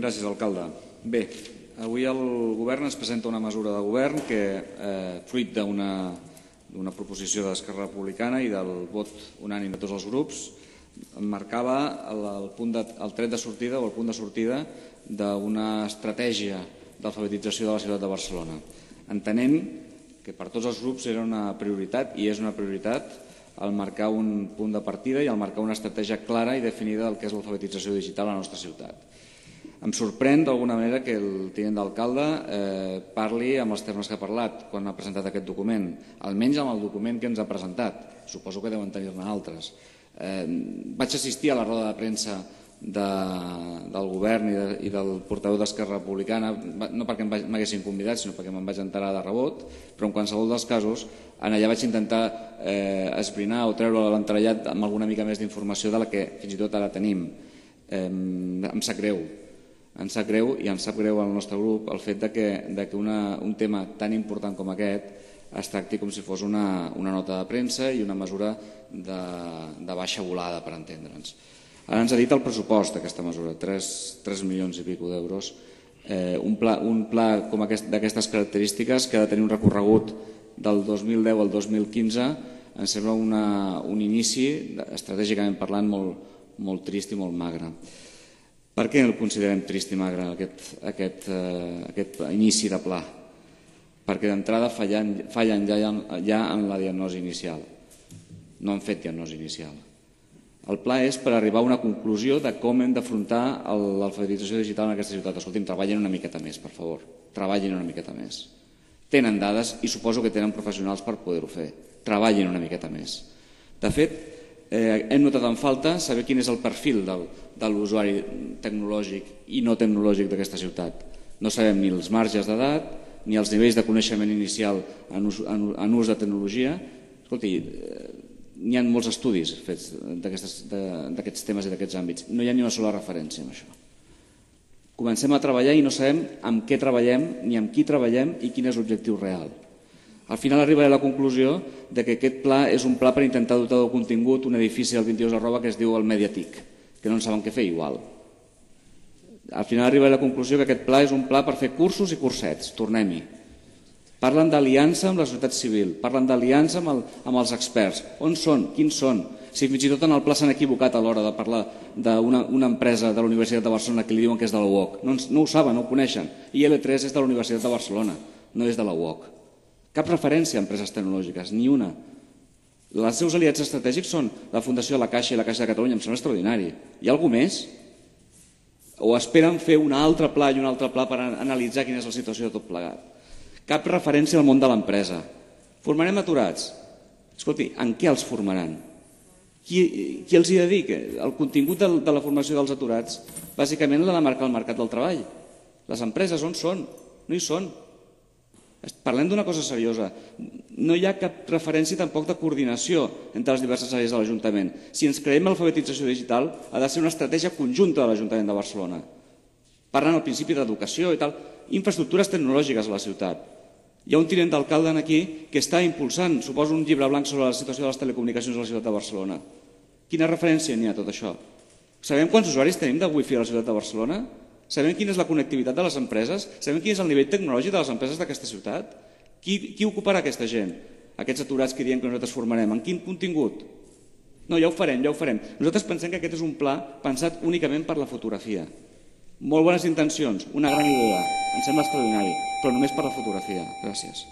Gràcies, alcalde. Bé, avui el govern ens presenta una mesura de govern que, fruit d'una proposició d'Esquerra Republicana i del vot unànime de tots els grups, marcava el tret de sortida o el punt de sortida d'una estratègia d'alfabetització de la ciutat de Barcelona, entenent que per tots els grups era una prioritat i és una prioritat el marcar un punt de partida i el marcar una estratègia clara i definida del que és l'alfabetització digital a la nostra ciutat. Em sorprèn d'alguna manera que el tinent d'alcalde parli amb els termes que ha parlat quan ha presentat aquest document, almenys amb el document que ens ha presentat. Suposo que deuen tenir-ne altres. Vaig assistir a la roda de premsa del govern i del portaveu d'Esquerra Republicana, no perquè m'haguessin convidat, sinó perquè me'n vaig enterar de rebot, però en qualsevol dels casos, allà vaig intentar esbrinar o treure l'entrellat amb alguna mica més d'informació de la que fins i tot ara tenim. Em sap greu. Ens sap greu i ens sap greu al nostre grup el fet que un tema tan important com aquest es tracti com si fos una nota de premsa i una mesura de baixa volada, per entendre'ns. Ara ens ha dit el pressupost d'aquesta mesura, 3 milions i escaig d'euros. Un pla d'aquestes característiques que ha de tenir un recorregut del 2010 al 2015 em sembla un inici, estratègicament parlant, molt trist i molt magre. Per què el considerem trist i magre, aquest inici de pla? Perquè d'entrada fallen ja en la diagnosi inicial. No han fet diagnosi inicial. El pla és per arribar a una conclusió de com hem d'afrontar l'alfabetització digital en aquesta ciutat. Escolti'm, treballin una miqueta més, per favor. Treballin una miqueta més. Tenen dades i suposo que tenen professionals per poder-ho fer. Treballin una miqueta més. De fet, hem notat en falta saber quin és el perfil de l'usuari tecnològic i no tecnològic d'aquesta ciutat. No sabem ni els marges d'edat, ni els nivells de coneixement inicial en ús de tecnologia. Escolti, n'hi ha molts estudis fets d'aquests temes i d'aquests àmbits. No hi ha ni una sola referència en això. Comencem a treballar i no sabem amb què treballem, ni amb qui treballem i quin és l'objectiu real. Al final arribaré a la conclusió que aquest pla és un pla per intentar dotar de contingut un edifici del 22@ que es diu el Mediatic, que no en saben què fer igual. Al final arribaré a la conclusió que aquest pla és un pla per fer cursos i cursets, tornem-hi. Parlen d'aliança amb la societat civil, parlen d'aliança amb els experts. On són? Quins són? Si fins i tot en el pla s'han equivocat a l'hora de parlar d'una empresa de la Universitat de Barcelona que li diuen que és de la UOC. No ho saben, no ho coneixen. I L3 és de la Universitat de Barcelona, no és de la UOC. Cap referència a empreses tecnològiques, ni una. Els seus aliats estratègics són la Fundació de la Caixa i la Caixa de Catalunya, em sembla extraordinari. Hi ha alguna més? O esperen fer un altre pla i un altre pla per analitzar quina és la situació de tot plegat? Cap referència al món de l'empresa. Formarem aturats. Escolti, en què els formaran? Qui els hi dedica? El contingut de la formació dels aturats bàsicament l'ha de marcar el mercat del treball. Les empreses on són? No hi són. Parlem d'una cosa seriosa. No hi ha cap referència tampoc de coordinació entre les diverses àrees de l'Ajuntament. Si ens creiem l'alfabetització digital, ha de ser una estratègia conjunta de l'Ajuntament de Barcelona. Parlant al principi d'educació i tal, infraestructures tecnològiques a la ciutat. Hi ha un tinent d'alcalde aquí que està impulsant, suposo, un llibre blanc sobre la situació de les telecomunicacions a la ciutat de Barcelona. Quina referència n'hi ha a tot això? Sabem quants usuaris tenim de wifi a la ciutat de Barcelona? Sabem quina és la connectivitat de les empreses? Sabem quin és el nivell tecnològic de les empreses d'aquesta ciutat? Qui ocuparà aquesta gent? Aquests aturats que diuen que nosaltres formarem. En quin contingut? No, ja ho farem, ja ho farem. Nosaltres pensem que aquest és un pla pensat únicament per la fotografia. Molt bones intencions, una gran idea, em sembla extraordinari, però només per la fotografia. Gràcies.